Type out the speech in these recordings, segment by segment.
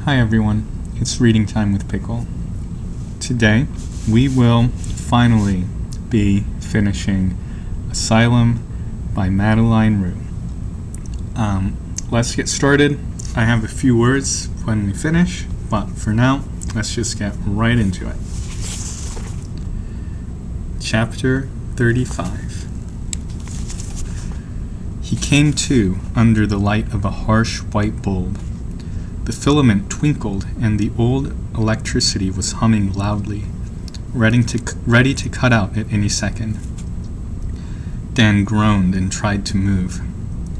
Hi everyone, it's reading time with Pickle. Today, we will finally be finishing Asylum by Madeleing Roux. Let's get started. I have a few words when we finish, but for now, let's just get right into it. Chapter 35. He came to under the light of a harsh white bulb. The filament twinkled, and the old electricity was humming loudly, ready to cut out at any second. Dan groaned and tried to move.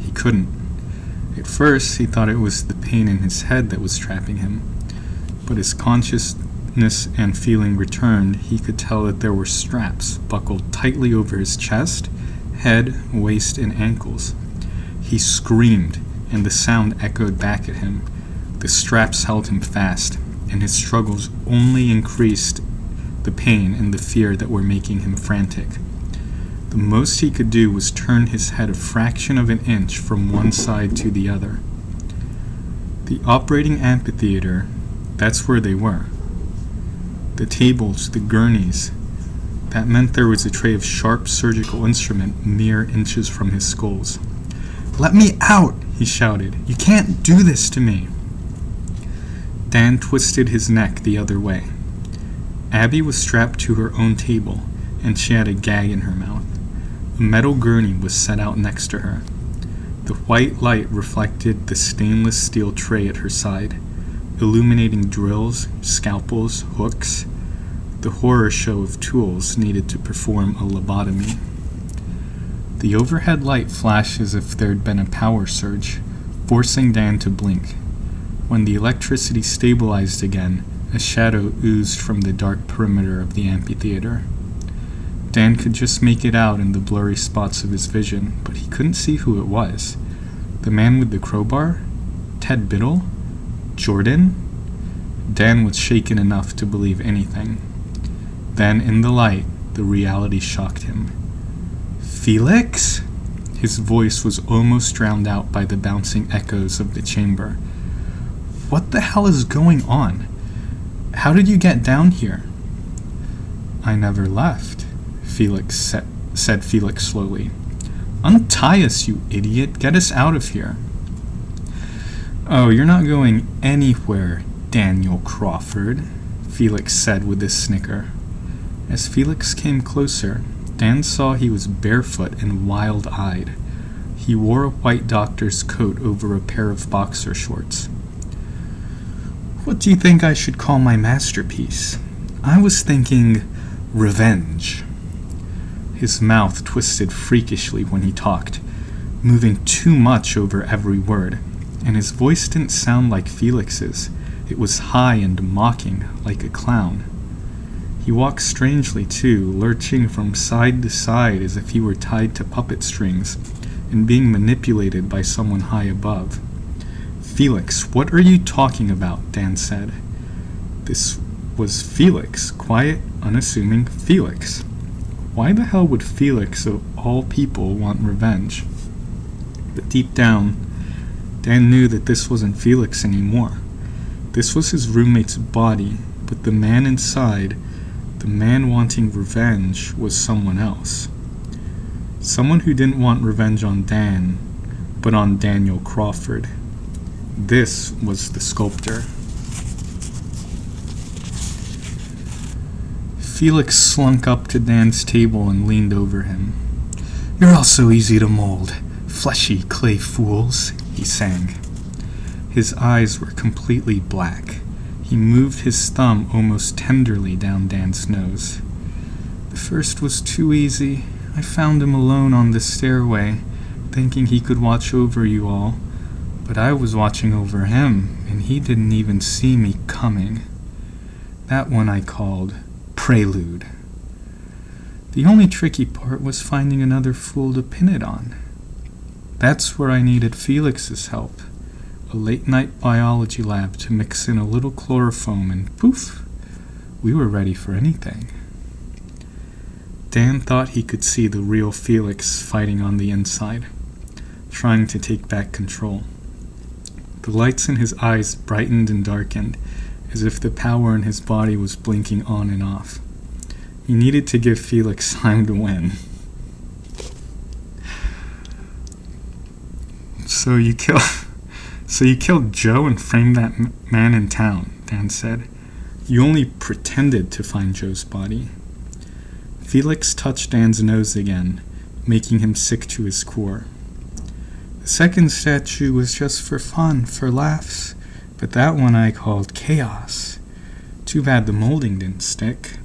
He couldn't. At first, he thought it was the pain in his head that was trapping him, but as consciousness and feeling returned, he could tell that there were straps buckled tightly over his chest, head, waist, and ankles. He screamed, and the sound echoed back at him. The straps held him fast, and his struggles only increased the pain and the fear that were making him frantic. The most he could do was turn his head a fraction of an inch from one side to the other. The operating amphitheater, that's where they were. The tables, the gurneys, that meant there was a tray of sharp surgical instrument mere inches from his skulls. "Let me out!" he shouted. "You can't do this to me!" Dan twisted his neck the other way. Abby was strapped to her own table, and she had a gag in her mouth. A metal gurney was set out next to her. The white light reflected the stainless steel tray at her side, illuminating drills, scalpels, hooks, the horror show of tools needed to perform a lobotomy. The overhead light flashed as if there'd been a power surge, forcing Dan to blink. When the electricity stabilized again, a shadow oozed from the dark perimeter of the amphitheater. Dan could just make it out in the blurry spots of his vision, but he couldn't see who it was. The man with the crowbar? Ted Biddle? Jordan? Dan was shaken enough to believe anything. Then, in the light, the reality shocked him. "Felix?" His voice was almost drowned out by the bouncing echoes of the chamber. "What the hell is going on? How did you get down here?" "I never left," said Felix slowly. "Untie us, you idiot! Get us out of here!" "Oh, you're not going anywhere, Daniel Crawford," Felix said with a snicker. As Felix came closer, Dan saw he was barefoot and wild-eyed. He wore a white doctor's coat over a pair of boxer shorts. "What do you think I should call my masterpiece?" "I was thinking revenge." His mouth twisted freakishly when he talked, moving too much over every word, and his voice didn't sound like Felix's. It was high and mocking, like a clown. He walked strangely, too, lurching from side to side as if he were tied to puppet strings and being manipulated by someone high above. "Felix, what are you talking about?" Dan said. This was Felix, quiet, unassuming Felix. Why the hell would Felix, of all people, want revenge? But deep down, Dan knew that this wasn't Felix anymore. This was his roommate's body, but the man inside, the man wanting revenge, was someone else. Someone who didn't want revenge on Dan, but on Daniel Crawford. This was the sculptor. Felix slunk up to Dan's table and leaned over him. "You're all so easy to mold, fleshy clay fools," he sang. His eyes were completely black. He moved his thumb almost tenderly down Dan's nose. "The first was too easy. I found him alone on the stairway, thinking he could watch over you all. But I was watching over him, and he didn't even see me coming. That one I called Prelude. The only tricky part was finding another fool to pin it on. That's where I needed Felix's help. A late-night biology lab to mix in a little chloroform, and poof, we were ready for anything." Dan thought he could see the real Felix fighting on the inside, trying to take back control. The lights in his eyes brightened and darkened, as if the power in his body was blinking on and off. He needed to give Felix time to win. So you killed Joe and framed that man in town, Dan said. You only pretended to find Joe's body. Felix touched Dan's nose again, making him sick to his core. The second statue was just for fun, for laughs, but that one I called chaos. Too bad the molding didn't stick.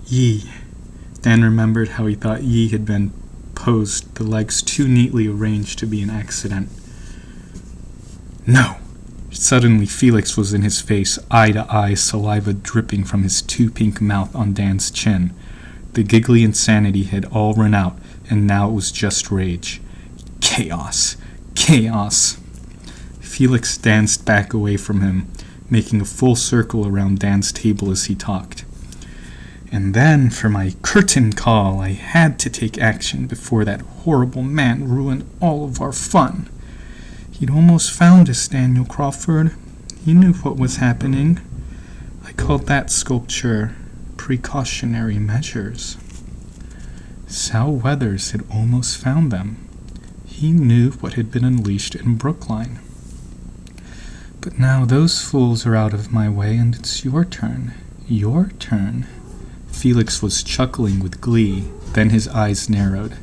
Yi. Dan remembered how he thought Yi had been posed, the legs too neatly arranged to be an accident. No! Suddenly Felix was in his face, eye to eye, saliva dripping from his too pink mouth on Dan's chin. The giggly insanity had all run out, and now it was just rage. Chaos! Chaos! Felix danced back away from him, making a full circle around Dan's table as he talked. And then, for my curtain call, I had to take action before that horrible man ruined all of our fun. He'd almost found us, Daniel Crawford. He knew what was happening. I called that sculpture precautionary measures. Sal Weathers had almost found them. He knew what had been unleashed in Brookline. But now those fools are out of my way, and it's your turn. Your turn. Felix was chuckling with glee, then his eyes narrowed.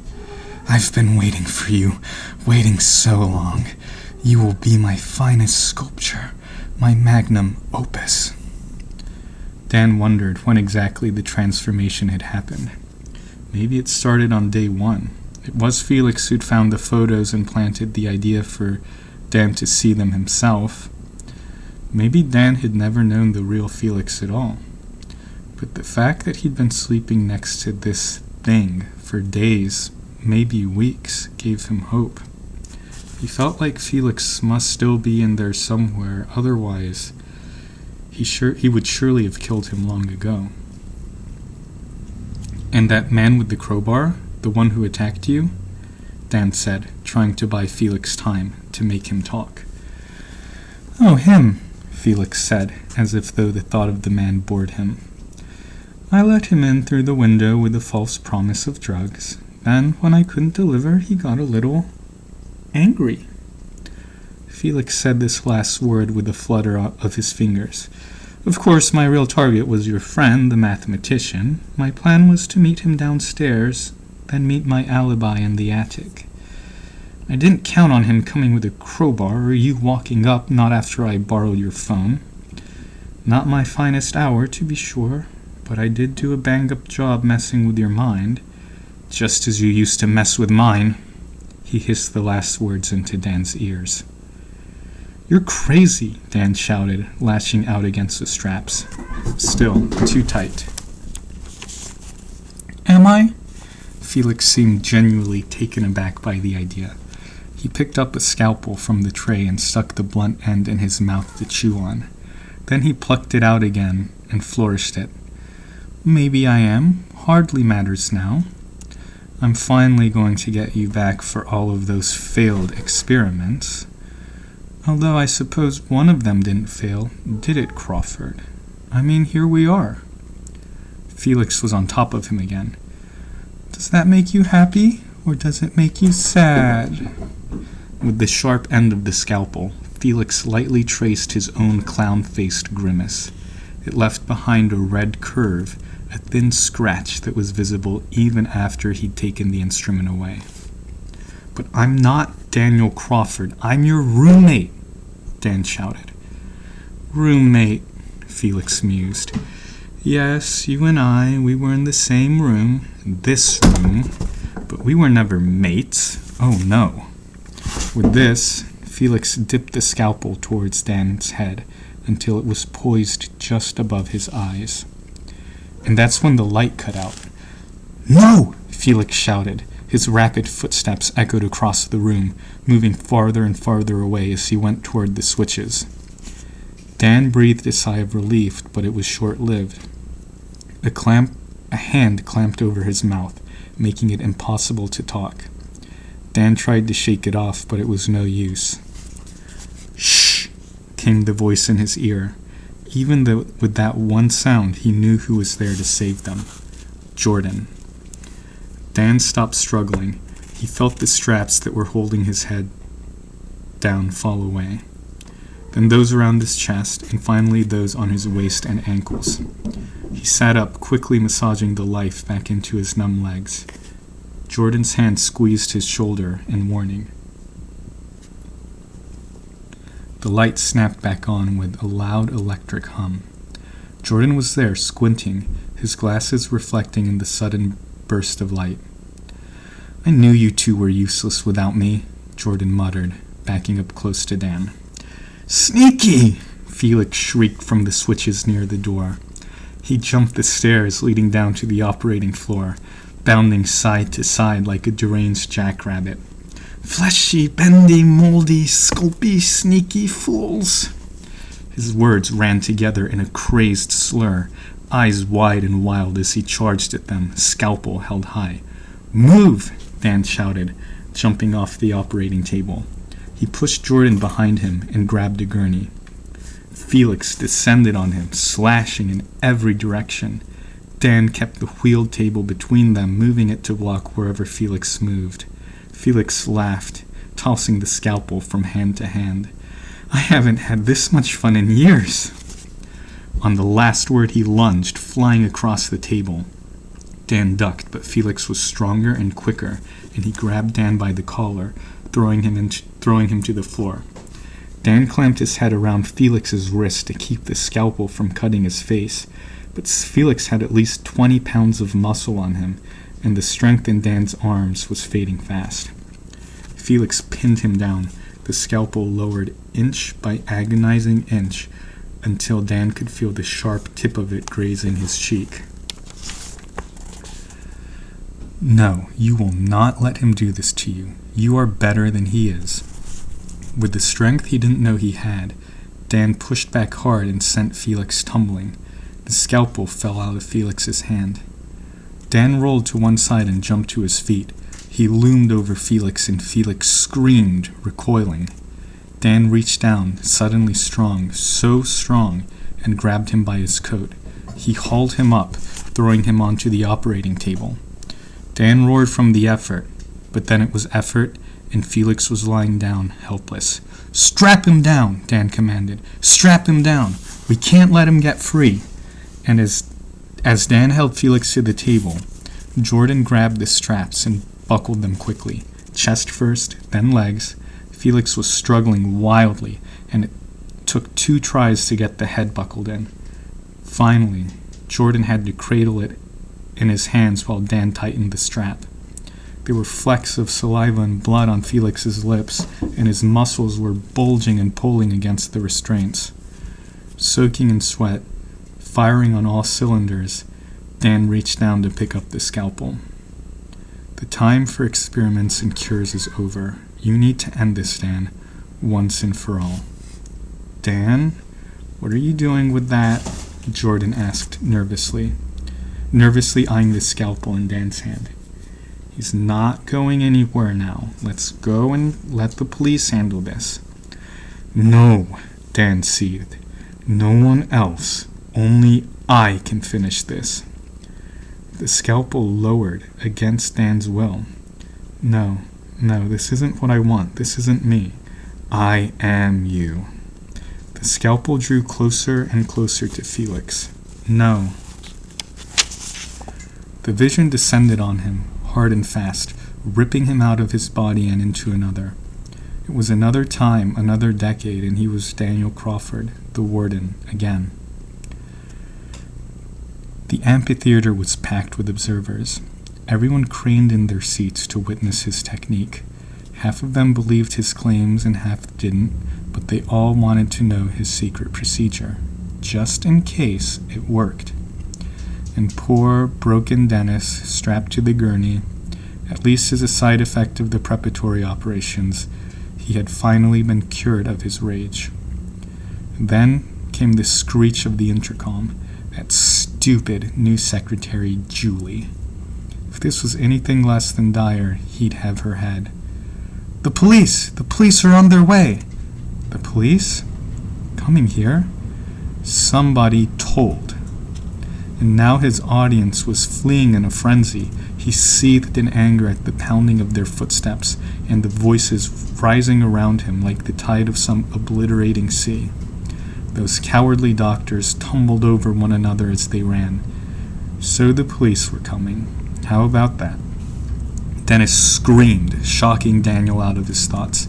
I've been waiting for you, waiting so long. You will be my finest sculpture, my magnum opus. Dan wondered when exactly the transformation had happened. Maybe it started on day one. It was Felix who'd found the photos and planted the idea for Dan to see them himself. Maybe Dan had never known the real Felix at all. But the fact that he'd been sleeping next to this thing for days, maybe weeks, gave him hope. He felt like Felix must still be in there somewhere, otherwise he would surely have killed him long ago. And that man with the crowbar, the one who attacked you? Dan said, trying to buy Felix time to make him talk. Oh, him, Felix said, as if though the thought of the man bored him. I let him in through the window with a false promise of drugs. Then, when I couldn't deliver, he got a little angry. Felix said this last word with a flutter of his fingers. Of course, my real target was your friend, the mathematician. My plan was to meet him downstairs, then meet my alibi in the attic. I didn't count on him coming with a crowbar or you walking up not after I borrowed your phone. Not my finest hour, to be sure, but I did do a bang-up job messing with your mind, just as you used to mess with mine. He hissed the last words into Dan's ears. You're crazy, Dan shouted, lashing out against the straps. Still, too tight. Am I? Felix seemed genuinely taken aback by the idea. He picked up a scalpel from the tray and stuck the blunt end in his mouth to chew on. Then he plucked it out again and flourished it. Maybe I am. Hardly matters now. I'm finally going to get you back for all of those failed experiments. Although I suppose one of them didn't fail, did it, Crawford? I mean, here we are. Felix was on top of him again. Does that make you happy, or does it make you sad? With the sharp end of the scalpel, Felix lightly traced his own clown-faced grimace. It left behind a red curve, a thin scratch that was visible even after he'd taken the instrument away. But I'm not Daniel Crawford. I'm your roommate, Dan shouted. Roommate, Felix mused. Yes, you and I, we were in the same room, this room, but we were never mates. Oh, no. With this, Felix dipped the scalpel towards Dan's head until it was poised just above his eyes. And that's when the light cut out. No! Felix shouted. His rapid footsteps echoed across the room, moving farther and farther away as he went toward the switches. Dan breathed a sigh of relief, but it was short-lived. A hand clamped over his mouth, making it impossible to talk. Dan tried to shake it off, but it was no use. Shh! came the voice in his ear. Even with that one sound, he knew who was there to save them. Jordan. Dan stopped struggling. He felt the straps that were holding his head down fall away. Then those around his chest, and finally those on his waist and ankles. He sat up, quickly massaging the life back into his numb legs. Jordan's hand squeezed his shoulder in warning. The light snapped back on with a loud electric hum. Jordan was there, squinting, his glasses reflecting in the sudden burst of light. "I knew you two were useless without me," Jordan muttered, backing up close to Dan. "Sneaky!" Felix shrieked from the switches near the door. He jumped the stairs leading down to the operating floor, bounding side to side like a deranged jackrabbit. "Fleshy, bendy, moldy, sculpy, sneaky fools!" His words ran together in a crazed slur, eyes wide and wild as he charged at them, scalpel held high. "Move!" Dan shouted, jumping off the operating table. He pushed Jordan behind him and grabbed a gurney. Felix descended on him, slashing in every direction. Dan kept the wheeled table between them, moving it to block wherever Felix moved. Felix laughed, tossing the scalpel from hand to hand. "I haven't had this much fun in years." On the last word he lunged, flying across the table. Dan ducked, but Felix was stronger and quicker, and he grabbed Dan by the collar, throwing him to the floor. Dan clamped his head around Felix's wrist to keep the scalpel from cutting his face, but Felix had at least 20 pounds of muscle on him, and the strength in Dan's arms was fading fast. Felix pinned him down, the scalpel lowered inch by agonizing inch, until Dan could feel the sharp tip of it grazing his cheek. "No, you will not let him do this to you. You are better than he is." With the strength he didn't know he had, Dan pushed back hard and sent Felix tumbling. The scalpel fell out of Felix's hand. Dan rolled to one side and jumped to his feet. He loomed over Felix, and Felix screamed, recoiling. Dan reached down, suddenly strong, so strong, and grabbed him by his coat. He hauled him up, throwing him onto the operating table. Dan roared from the effort, but then it was effort, and Felix was lying down, helpless. "Strap him down," Dan commanded. "Strap him down. We can't let him get free." And as Dan held Felix to the table, Jordan grabbed the straps and buckled them quickly, chest first, then legs. Felix was struggling wildly, and it took 2 tries to get the head buckled in. Finally, Jordan had to cradle it in his hands while Dan tightened the strap. There were flecks of saliva and blood on Felix's lips, and his muscles were bulging and pulling against the restraints. Soaking in sweat, firing on all cylinders, Dan reached down to pick up the scalpel. "The time for experiments and cures is over. You need to end this, Dan, once and for all." "Dan, what are you doing with that?" Jordan asked nervously eyeing the scalpel in Dan's hand. "He's not going anywhere now. Let's go and let the police handle this." "No," Dan seethed. "No one else. Only I can finish this." The scalpel lowered against Dan's will. No, this isn't what I want. This isn't me. I am you." The scalpel drew closer and closer to Felix. "No." The vision descended on him, hard and fast, ripping him out of his body and into another. It was another time, another decade, and he was Daniel Crawford, the warden, again. The amphitheater was packed with observers. Everyone craned in their seats to witness his technique. Half of them believed his claims and half didn't, but they all wanted to know his secret procedure, just in case it worked. And poor, broken Dennis, strapped to the gurney, at least as a side effect of the preparatory operations, he had finally been cured of his rage. Then came the screech of the intercom, that stupid new secretary, Julie. If this was anything less than dire, he'd have her head. The police are on their way." "The police?" coming here? Somebody told. And now his audience was fleeing in a frenzy. He seethed in anger at the pounding of their footsteps and the voices rising around him like the tide of some obliterating sea. Those cowardly doctors tumbled over one another as they ran. So the police were coming. How about that? Dennis screamed, shocking Daniel out of his thoughts.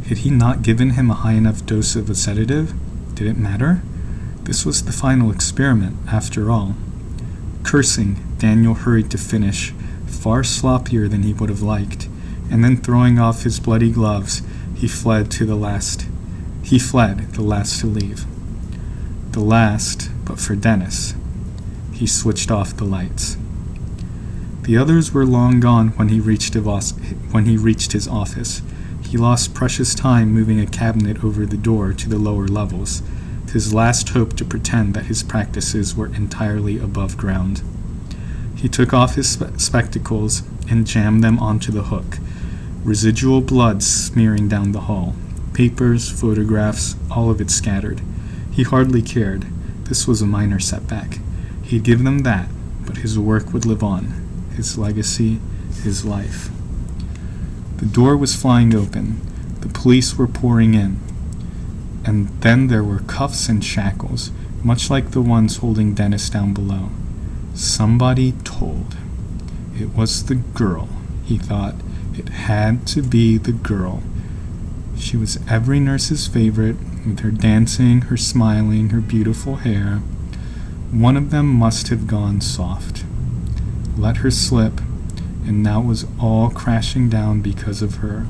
Had he not given him a high enough dose of a sedative? Did it matter? This was the final experiment, after all. Cursing, Daniel hurried to finish, far sloppier than he would have liked, and then throwing off his bloody gloves, he fled, the last to leave. The last, but for Dennis. He switched off the lights. The others were long gone when he reached his office. He lost precious time moving a cabinet over the door to the lower levels, his last hope to pretend that his practices were entirely above ground. He took off his spectacles and jammed them onto the hook, residual blood smearing down the hall, papers, photographs, all of it scattered. He hardly cared. This was a minor setback. He'd give them that, but his work would live on, his legacy, his life. The door was flying open. The police were pouring in. And then there were cuffs and shackles, much like the ones holding Dennis down below. Somebody told. It was the girl, he thought. It had to be the girl. She was every nurse's favorite, with her dancing, her smiling, her beautiful hair. One of them must have gone soft. Let her slip, and now it was all crashing down because of her.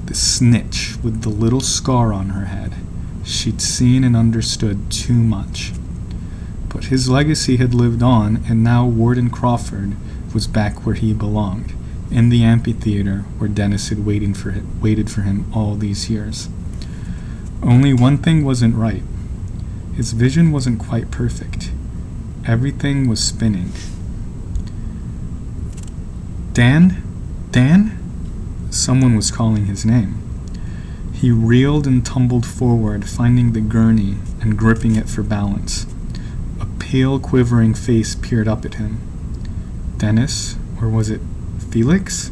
The snitch with the little scar on her head. She'd seen and understood too much. But his legacy had lived on, and now Warden Crawford was back where he belonged, in the amphitheater where Dennis had waited for him all these years. Only one thing wasn't right. His vision wasn't quite perfect. Everything was spinning. Dan? Dan? Someone was calling his name. He reeled and tumbled forward, finding the gurney and gripping it for balance. A pale, quivering face peered up at him. Dennis? Or was it Felix?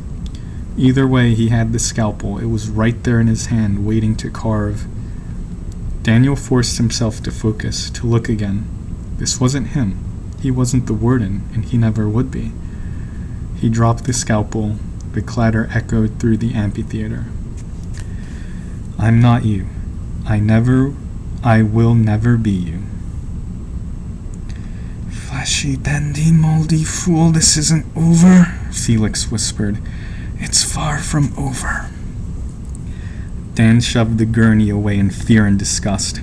Either way, he had the scalpel. It was right there in his hand, waiting to carve. Daniel forced himself to focus, to look again. This wasn't him. He wasn't the warden, and he never would be. He dropped the scalpel. The clatter echoed through the amphitheater. I'm not you. I will never be you. Flashy, dandy, moldy fool, this isn't over, Felix whispered. It's far from over. Dan shoved the gurney away in fear and disgust.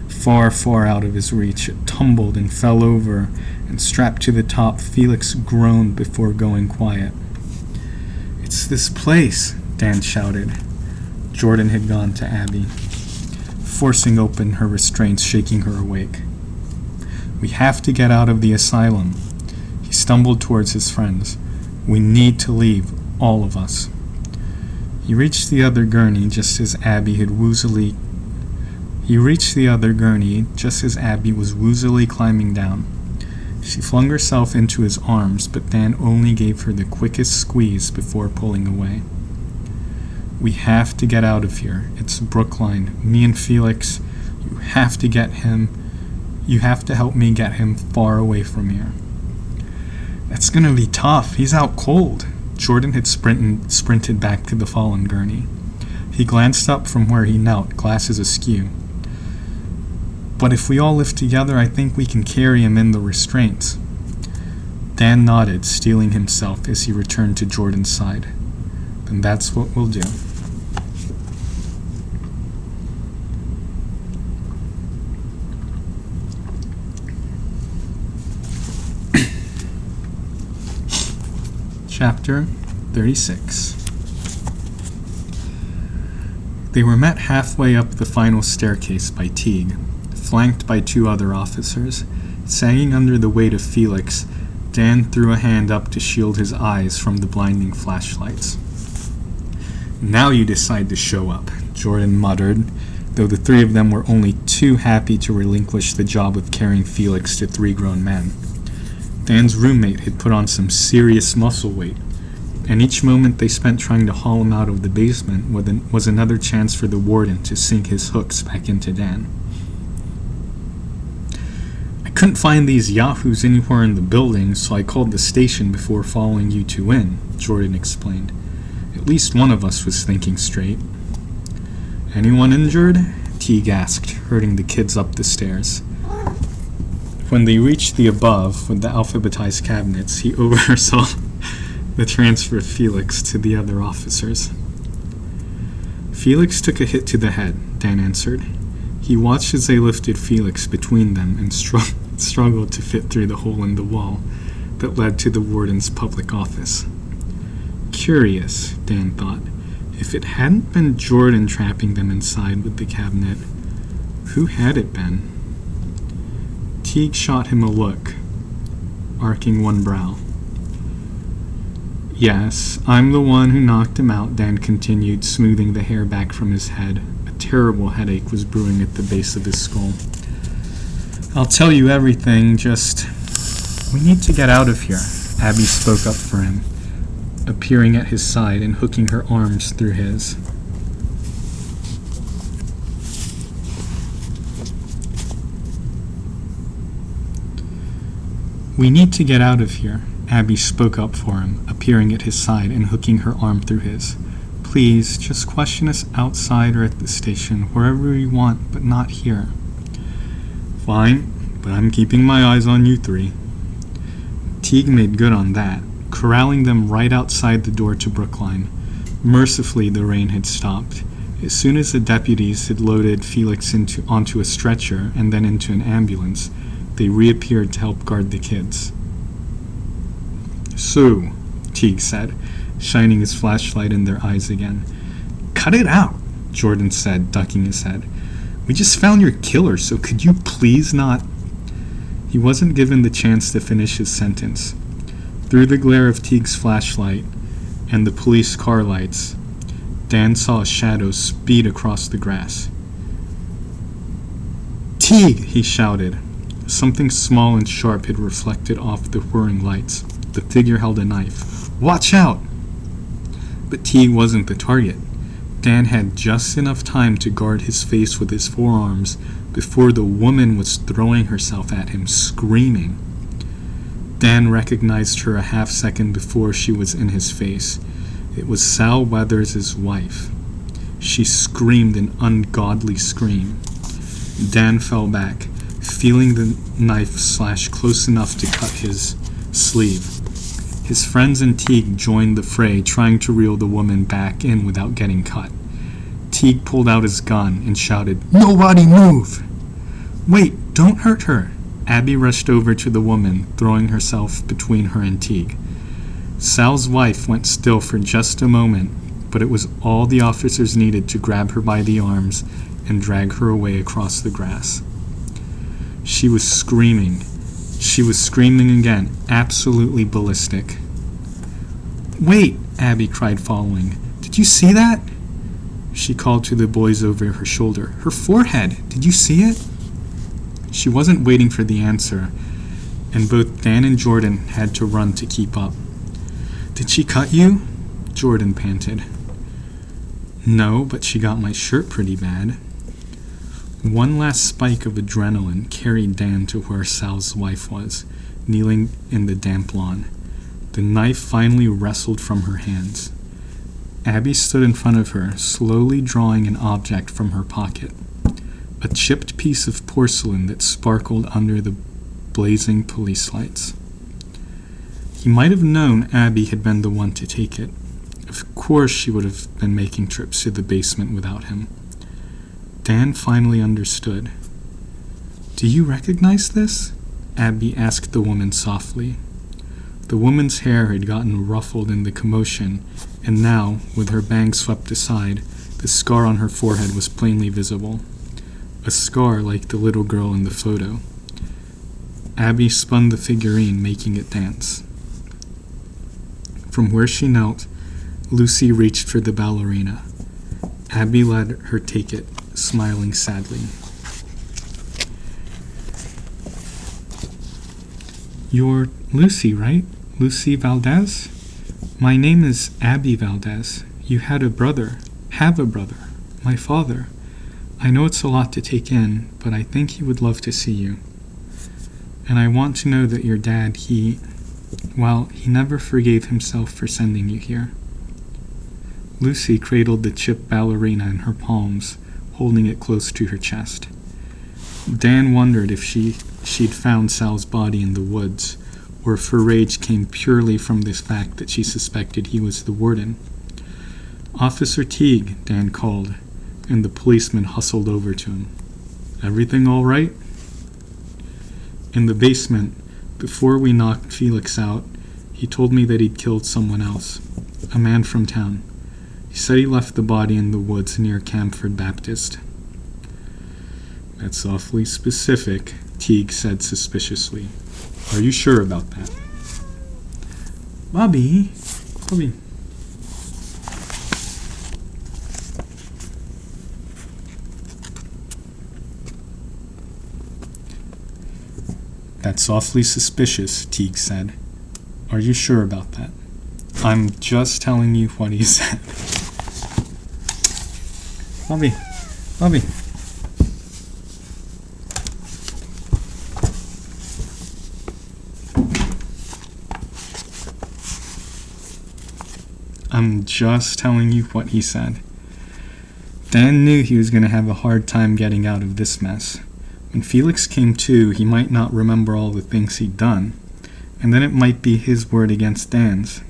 Far, far out of his reach, it tumbled and fell over, and strapped to the top, Felix groaned before going quiet. It's this place, Dan shouted. Jordan had gone to Abby, forcing open her restraints, shaking her awake. We have to get out of the asylum. He stumbled towards his friends. We need to leave, all of us. He reached the other gurney just as Abby was woozily climbing down. She flung herself into his arms, but Dan only gave her the quickest squeeze before pulling away. We have to get out of here. It's Brookline. Me and Felix. You have to get him. You have to help me get him far away from here. That's gonna be tough. He's out cold. Jordan had sprinted back to the fallen gurney. He glanced up from where he knelt, glasses askew. But if we all lift together, I think we can carry him in the restraints. Dan nodded, steeling himself as he returned to Jordan's side. Then that's what we'll do. Chapter 36. They were met halfway up the final staircase by Teague, flanked by two other officers. Sagging under the weight of Felix, Dan threw a hand up to shield his eyes from the blinding flashlights. Now you decide to show up, Jordan muttered, though the three of them were only too happy to relinquish the job of carrying Felix to 3 grown men. Dan's roommate had put on some serious muscle weight, and each moment they spent trying to haul him out of the basement was another chance for the warden to sink his hooks back into Dan. "I couldn't find these yahoos anywhere in the building, so I called the station before following you two in," Jordan explained. "At least one of us was thinking straight." "Anyone injured?" Teague asked, herding the kids up the stairs. When they reached the above with the alphabetized cabinets, he oversaw the transfer of Felix to the other officers. "Felix took a hit to the head," Dan answered. He watched as they lifted Felix between them and struggled to fit through the hole in the wall that led to the warden's public office. Curious, Dan thought. If it hadn't been Jordan trapping them inside with the cabinet, who had it been? Teague shot him a look, arcing one brow. "Yes, I'm the one who knocked him out," Dan continued, smoothing the hair back from his head. A terrible headache was brewing at the base of his skull. "I'll tell you everything, just... We need to get out of here," Abby spoke up for him, appearing at his side and hooking her arms through his. "We need to get out of here," Abby spoke up for him, appearing at his side and hooking her arm through his. "Please, just question us outside or at the station, wherever you want, but not here." "Fine, but I'm keeping my eyes on you three." Teague made good on that, corralling them right outside the door to Brookline. Mercifully, the rain had stopped. As soon as the deputies had loaded Felix onto a stretcher and then into an ambulance, they reappeared to help guard the kids. "So," Teague said, shining his flashlight in their eyes again. "Cut it out," Jordan said, ducking his head. "We just found your killer, so could you please not—" He wasn't given the chance to finish his sentence. Through the glare of Teague's flashlight and the police car lights, Dan saw a shadow speed across the grass. "Teague!" he shouted. Something small and sharp had reflected off the whirring lights. The figure held a knife. "Watch out!" But Teague wasn't the target. Dan had just enough time to guard his face with his forearms before the woman was throwing herself at him, screaming. Dan recognized her a half-second before she was in his face. It was Sal Weathers' wife. She screamed an ungodly scream. Dan fell back, feeling the knife slash close enough to cut his sleeve. His friends and Teague joined the fray, trying to reel the woman back in without getting cut. Teague pulled out his gun and shouted, "Nobody move!" "Wait, don't hurt her!" Abby rushed over to the woman, throwing herself between her and Teague. Sal's wife went still for just a moment, but it was all the officers needed to grab her by the arms and drag her away across the grass. She was screaming. She was screaming again, absolutely ballistic. "Wait!" Abby cried, following. "Did you see that?" She called to the boys over her shoulder. "Her forehead! Did you see it?" She wasn't waiting for the answer, and both Dan and Jordan had to run to keep up. "Did she cut you?" Jordan panted. "No, but she got my shirt pretty bad." One last spike of adrenaline carried Dan to where Sal's wife was, kneeling in the damp lawn. The knife finally wrestled from her hands. Abby stood in front of her, slowly drawing an object from her pocket. A chipped piece of porcelain that sparkled under the blazing police lights. He might have known Abby had been the one to take it. Of course she would have been making trips to the basement without him. Dan finally understood. "Do you recognize this?" Abby asked the woman softly. The woman's hair had gotten ruffled in the commotion, and now, with her bangs swept aside, the scar on her forehead was plainly visible. A scar like the little girl in the photo. Abby spun the figurine, making it dance. From where she knelt, Lucy reached for the ballerina. Abby let her take it, smiling sadly. "You're Lucy, right? Lucy Valdez? My name is Abby Valdez. You have a brother. My father. I know it's a lot to take in, but I think he would love to see you. And I want to know that your dad, he never forgave himself for sending you here." Lucy cradled the chipped ballerina in her palms, holding it close to her chest. Dan wondered if she'd found Sal's body in the woods, or if her rage came purely from the fact that she suspected he was the warden. "Officer Teague," Dan called, and the policeman hustled over to him. "Everything all right?" "In the basement, before we knocked Felix out, he told me that he'd killed someone else, a man from town. He said he left the body in the woods near Camford Baptist." "That's awfully specific," Teague said suspiciously. "Are you sure about that?" Bobby. "That's awfully suspicious," Teague said. "Are you sure about that?" "I'm just telling you what he said." Bobby. "I'm just telling you what he said." Dan knew he was going to have a hard time getting out of this mess. When Felix came to, he might not remember all the things he'd done, and then it might be his word against Dan's.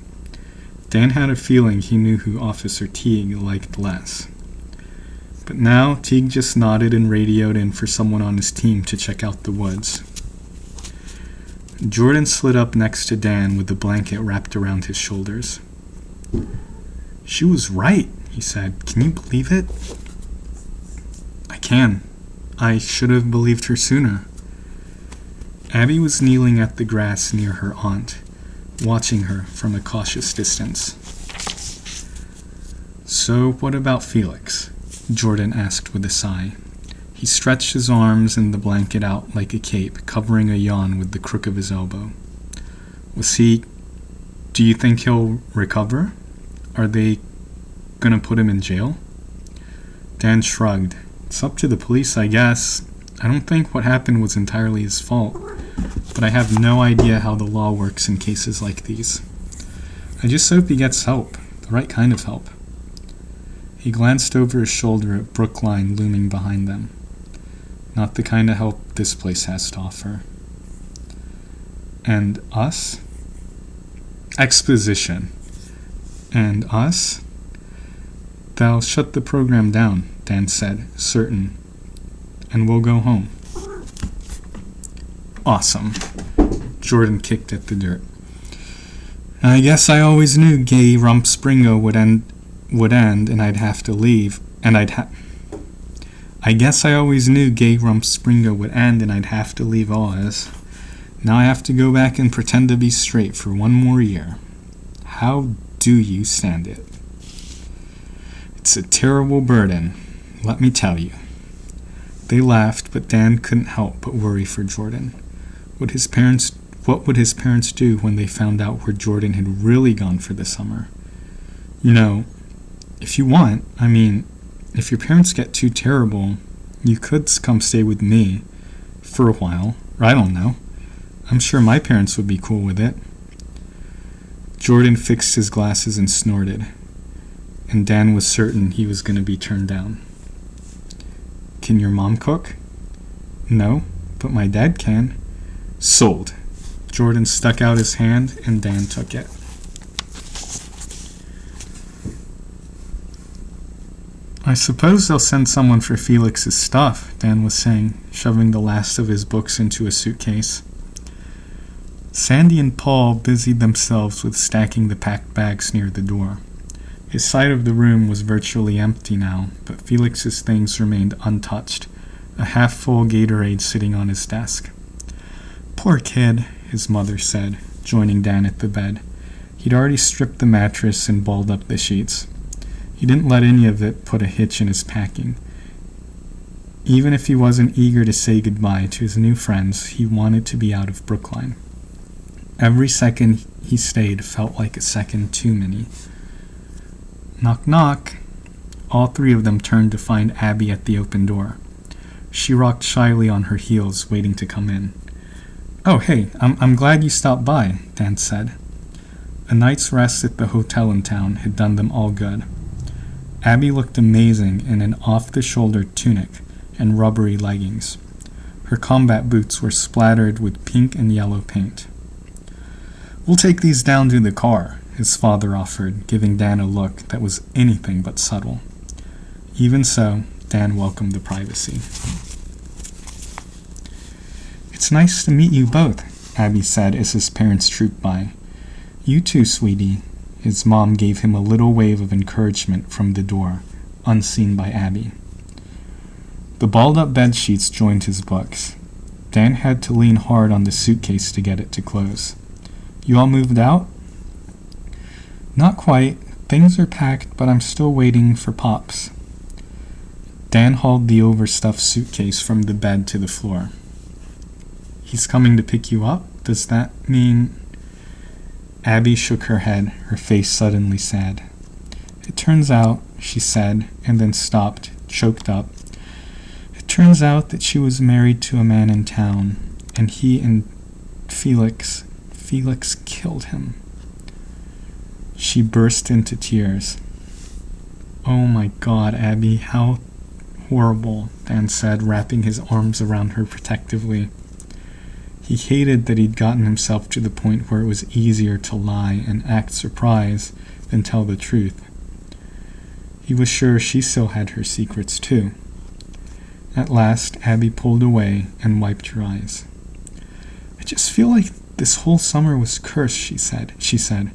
Dan had a feeling he knew who Officer Teague liked less. But now, Teague just nodded and radioed in for someone on his team to check out the woods. Jordan slid up next to Dan with the blanket wrapped around his shoulders. "She was right," he said. "Can you believe it?" "I can. I should have believed her sooner." Abby was kneeling at the grass near her aunt, watching her from a cautious distance. "So what about Felix?" Jordan asked with a sigh. He stretched his arms and the blanket out like a cape, covering a yawn with the crook of his elbow. Do you think he'll recover? Are they gonna put him in jail?" Dan shrugged. "It's up to the police, I guess. I don't think what happened was entirely his fault, but I have no idea how the law works in cases like these. I just hope he gets help, the right kind of help." He glanced over his shoulder at Brookline looming behind them. "Not the kind of help this place has to offer." "And us?" "Exposition. And us?" "They'll shut the program down," Dan said, certain. "And we'll go home." "Awesome." Jordan kicked at the dirt. "I guess I always knew Gay Rumspringa would end, and I'd have to leave, I guess I always knew Gay Rumspringa would end and I'd have to leave Oz. Now I have to go back and pretend to be straight for one more year. How do you stand it?" "It's a terrible burden, let me tell you." They laughed, but Dan couldn't help but worry for Jordan. What would his parents do when they found out where Jordan had really gone for the summer? If you want, if your parents get too terrible, you could come stay with me for a while, or I don't know. I'm sure my parents would be cool with it." Jordan fixed his glasses and snorted, and Dan was certain he was going to be turned down. "Can your mom cook?" "No, but my dad can." "Sold." Jordan stuck out his hand, and Dan took it. "I suppose they'll send someone for Felix's stuff," Dan was saying, shoving the last of his books into a suitcase. Sandy and Paul busied themselves with stacking the packed bags near the door. His side of the room was virtually empty now, but Felix's things remained untouched, a half-full Gatorade sitting on his desk. "Poor kid," his mother said, joining Dan at the bed. He'd already stripped the mattress and balled up the sheets. He didn't let any of it put a hitch in his packing. Even if he wasn't eager to say goodbye to his new friends, he wanted to be out of Brookline. Every second he stayed felt like a second too many. Knock, knock. All three of them turned to find Abby at the open door. She rocked shyly on her heels, waiting to come in. "Oh, hey, I'm glad you stopped by," Dan said. A night's rest at the hotel in town had done them all good. Abby looked amazing in an off-the-shoulder tunic and rubbery leggings. Her combat boots were splattered with pink and yellow paint. "We'll take these down to the car," his father offered, giving Dan a look that was anything but subtle. Even so, Dan welcomed the privacy. "It's nice to meet you both," Abby said as his parents trooped by. "You too, sweetie." His mom gave him a little wave of encouragement from the door, unseen by Abby. The balled-up bed sheets joined his books. Dan had to lean hard on the suitcase to get it to close. "You all moved out?" "Not quite. Things are packed, but I'm still waiting for Pops." Dan hauled the overstuffed suitcase from the bed to the floor. "He's coming to pick you up? Does that mean—" Abby shook her head, her face suddenly sad. "It turns out," she said, and then stopped, choked up. "It turns out that she was married to a man in town, and he and Felix killed him." She burst into tears. "Oh my God, Abby, how horrible," Dan said, wrapping his arms around her protectively. He hated that he'd gotten himself to the point where it was easier to lie and act surprised than tell the truth. He was sure she still had her secrets too. At last, Abby pulled away and wiped her eyes. "I just feel like this whole summer was cursed," she said.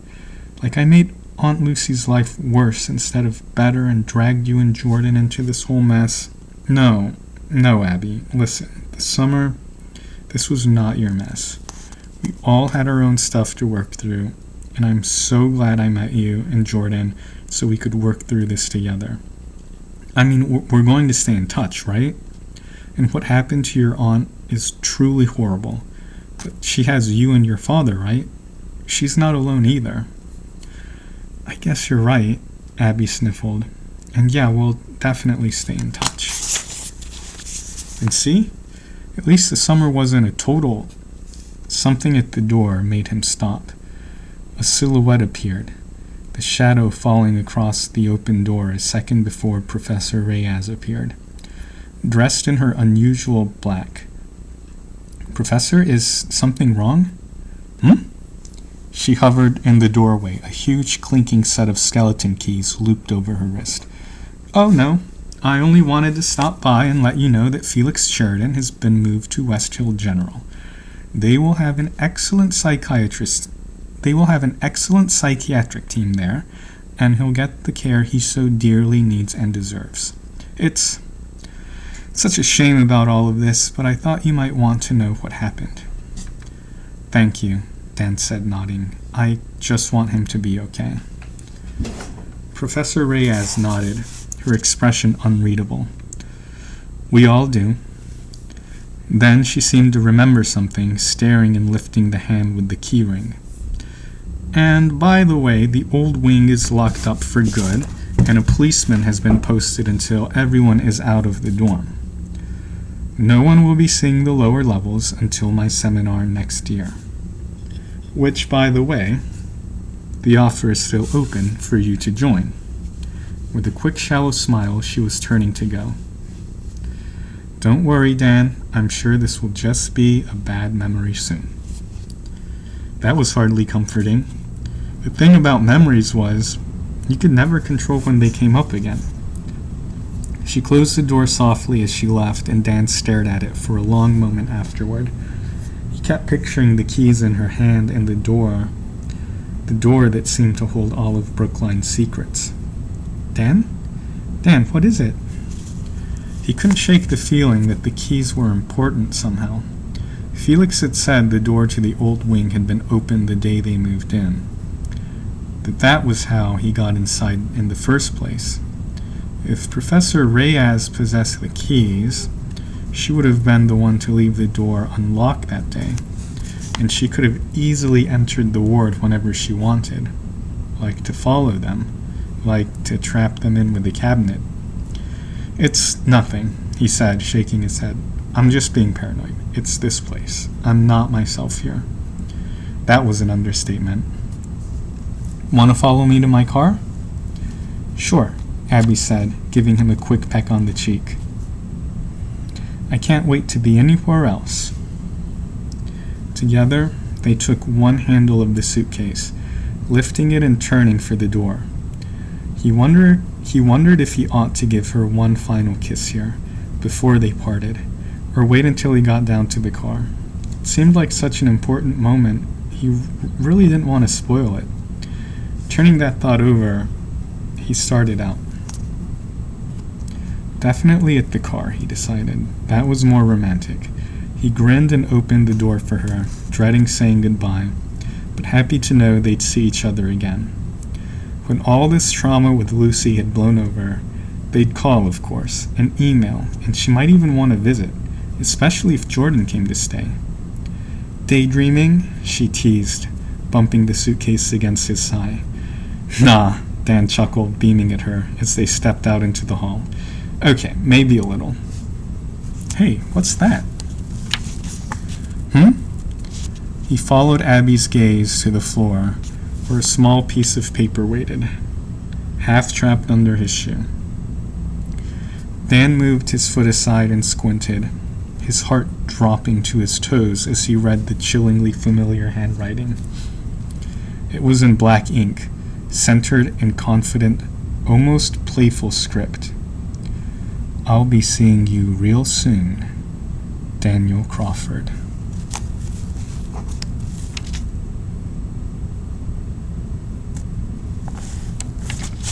"Like I made Aunt Lucy's life worse instead of better and dragged you and Jordan into this whole mess." No, Abby, listen, this was not your mess. We all had our own stuff to work through, and I'm so glad I met you and Jordan so we could work through this together. I mean, we're going to stay in touch, right? And what happened to your aunt is truly horrible, but she has you and your father, right? She's not alone either." "I guess you're right," Abby sniffled. "And yeah, we'll definitely stay in touch." And see? At least the summer wasn't a total... Something at the door made him stop. A silhouette appeared, the shadow falling across the open door a second before Professor Reyes appeared, dressed in her unusual black. "Professor, is something wrong?" She hovered in the doorway, a huge clinking set of skeleton keys looped over her wrist. "Oh, no. I only wanted to stop by and let you know that Felix Sheridan has been moved to West Hill General. They will have an excellent psychiatric team there, and he'll get the care he so dearly needs and deserves. It's such a shame about all of this, but I thought you might want to know what happened." "Thank you," Dan said, nodding. "I just want him to be okay." Professor Reyes nodded, her expression unreadable. "We all do." Then she seemed to remember something, staring and lifting the hand with the key ring. "And by the way, the old wing is locked up for good, and a policeman has been posted until everyone is out of the dorm. No one will be seeing the lower levels until my seminar next year. Which, by the way, the offer is still open for you to join." With a quick, shallow smile, she was turning to go. "Don't worry, Dan. I'm sure this will just be a bad memory soon." That was hardly comforting. The thing about memories was, you could never control when they came up again. She closed the door softly as she left, and Dan stared at it for a long moment afterward. He kept picturing the keys in her hand and the door that seemed to hold all of Brookline's secrets. Dan, what is it?" He couldn't shake the feeling that the keys were important somehow. Felix had said the door to the old wing had been opened the day they moved in. That was how he got inside in the first place. If Professor Reyes possessed the keys, she would have been the one to leave the door unlocked that day, and she could have easily entered the ward whenever she wanted, like to follow them, like to trap them in with the cabinet. "It's nothing," he said, shaking his head. "I'm just being paranoid. It's this place. I'm not myself here." That was an understatement. "Want to follow me to my car?" "Sure," Abby said, giving him a quick peck on the cheek. "I can't wait to be anywhere else." Together, they took one handle of the suitcase, lifting it and turning for the door. He wondered if he ought to give her one final kiss here, before they parted, or wait until he got down to the car. It seemed like such an important moment, he really didn't want to spoil it. Turning that thought over, he started out. Definitely at the car, he decided. That was more romantic. He grinned and opened the door for her, dreading saying goodbye, but happy to know they'd see each other again. When all this trauma with Lucy had blown over, they'd call, of course, and email, and she might even want to visit, especially if Jordan came to stay. "Daydreaming?" she teased, bumping the suitcase against his thigh. "Nah," Dan chuckled, beaming at her as they stepped out into the hall. "Okay, maybe a little." "Hey, what's that?" He followed Abby's gaze to the floor, where a small piece of paper waited, half trapped under his shoe. Dan moved his foot aside and squinted, his heart dropping to his toes as he read the chillingly familiar handwriting. It was in black ink, centered and confident, almost playful script. "I'll be seeing you real soon, Daniel Crawford."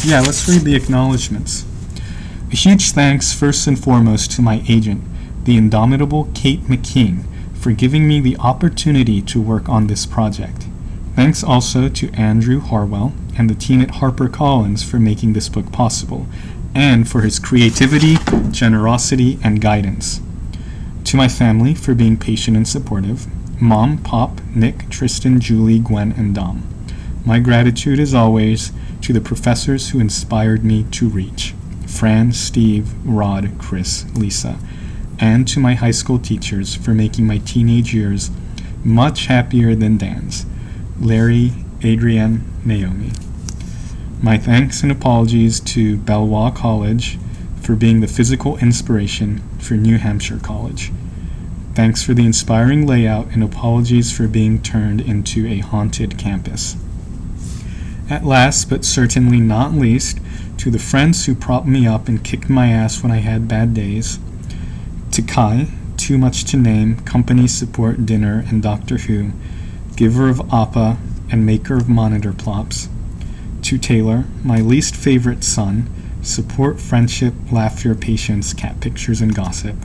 Yeah, let's read the acknowledgments. "A huge thanks first and foremost to my agent, the indomitable Kate McKean, for giving me the opportunity to work on this project. Thanks also to Andrew Harwell and the team at HarperCollins for making this book possible, and for his creativity, generosity, and guidance. To my family for being patient and supportive, Mom, Pop, Nick, Tristan, Julie, Gwen, and Dom. My gratitude, as always, to the professors who inspired me to reach, Fran, Steve, Rod, Chris, Lisa, and to my high school teachers for making my teenage years much happier than Dan's, Larry, Adrienne, Naomi. My thanks and apologies to Belvoir College for being the physical inspiration for New Hampshire College. Thanks for the inspiring layout and apologies for being turned into a haunted campus. At last, but certainly not least, to the friends who propped me up and kicked my ass when I had bad days. To Kai, too much to name, company support dinner and Doctor Who, giver of Appa and maker of monitor plops. To Taylor, my least favorite son, support, friendship, laughter, patience, cat pictures, and gossip.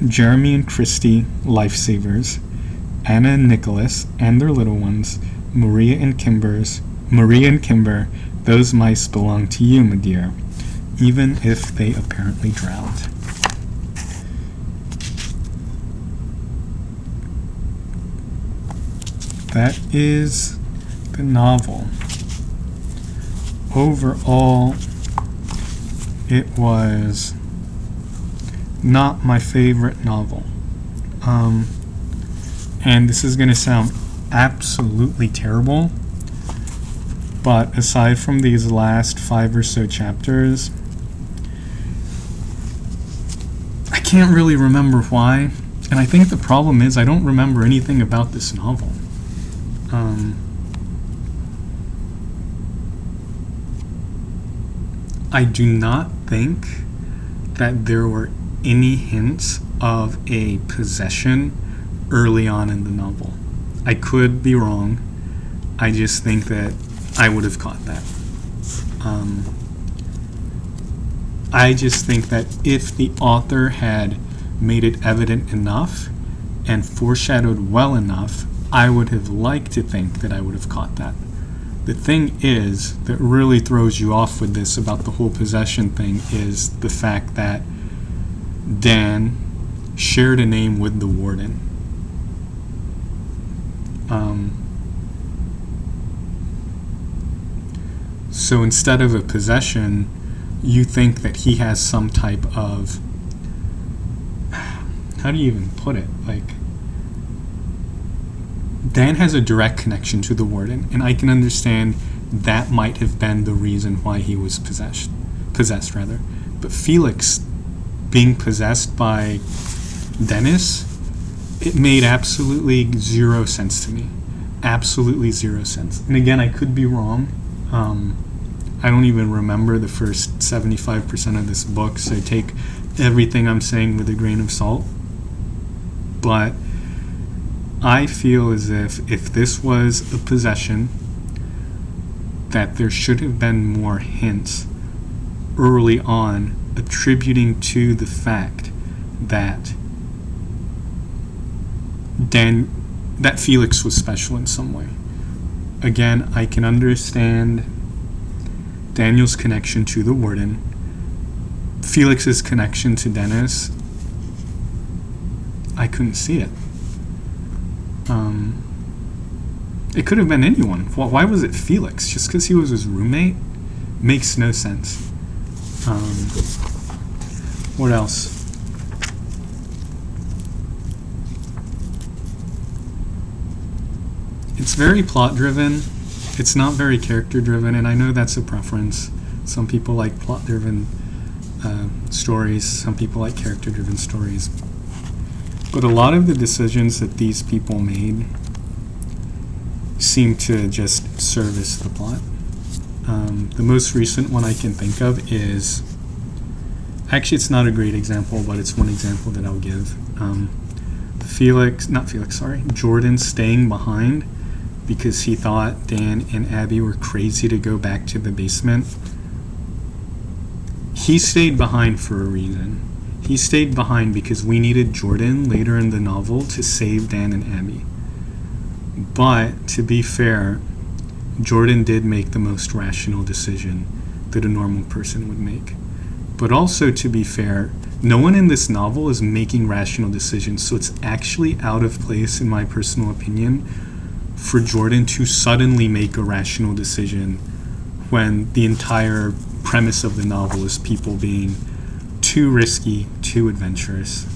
Jeremy and Christy, lifesavers. Anna and Nicholas, and their little ones, Maria and Kimber, those mice belong to you, my dear, even if they apparently drowned. That is the novel. Overall, it was not my favorite novel. And this is going to sound absolutely terrible, but aside from these last 5 or so chapters, I can't really remember why. And I think the problem is I don't remember anything about this novel. I do not think that there were any hints of a possession early on in the novel. I could be wrong. I just think that I would have caught that. I just think that if the author had made it evident enough and foreshadowed well enough, I would have liked to think that I would have caught that. The thing is, that really throws you off with this about the whole possession thing is the fact that Dan shared a name with the warden. So instead of a possession, you think that he has some type of, how do you even put it? Like, Dan has a direct connection to the warden, and I can understand that might have been the reason why he was possessed. But Felix being possessed by Dennis, it made absolutely zero sense to me. Absolutely zero sense. And again, I could be wrong. I don't even remember the first 75% of this book, so take everything I'm saying with a grain of salt. But I feel as if this was a possession, that there should have been more hints early on attributing to the fact that that Felix was special in some way. Again, I can understand Daniel's connection to the warden, Felix's connection to Dennis. I couldn't see it. It could have been anyone. Why was it Felix? Just because he was his roommate? Makes no sense. What else? It's very plot-driven. It's not very character-driven, and I know that's a preference. Some people like plot-driven stories. Some people like character-driven stories. But a lot of the decisions that these people made seem to just service the plot. The most recent one I can think of is, actually it's not a great example, but it's one example that I'll give. Jordan staying behind because he thought Dan and Abby were crazy to go back to the basement. He stayed behind for a reason. He stayed behind because we needed Jordan later in the novel to save Dan and Abby. But, to be fair, Jordan did make the most rational decision that a normal person would make. But also, to be fair, no one in this novel is making rational decisions, so it's actually out of place, in my personal opinion, for Jordan to suddenly make a rational decision when the entire premise of the novel is people being too risky, too adventurous.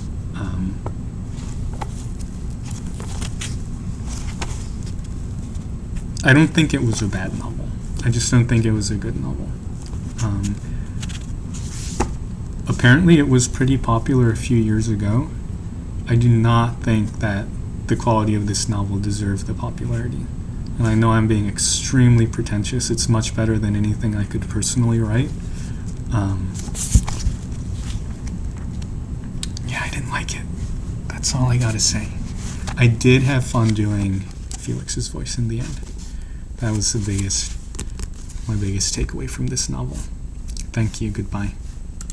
I don't think it was a bad novel. I just don't think it was a good novel. Apparently it was pretty popular a few years ago. I do not think that the quality of this novel deserved the popularity. And I know I'm being extremely pretentious. It's much better than anything I could personally write. I didn't like it. That's all I gotta say. I did have fun doing Felix's voice in the end. That was my biggest takeaway from this novel. Thank you. Goodbye.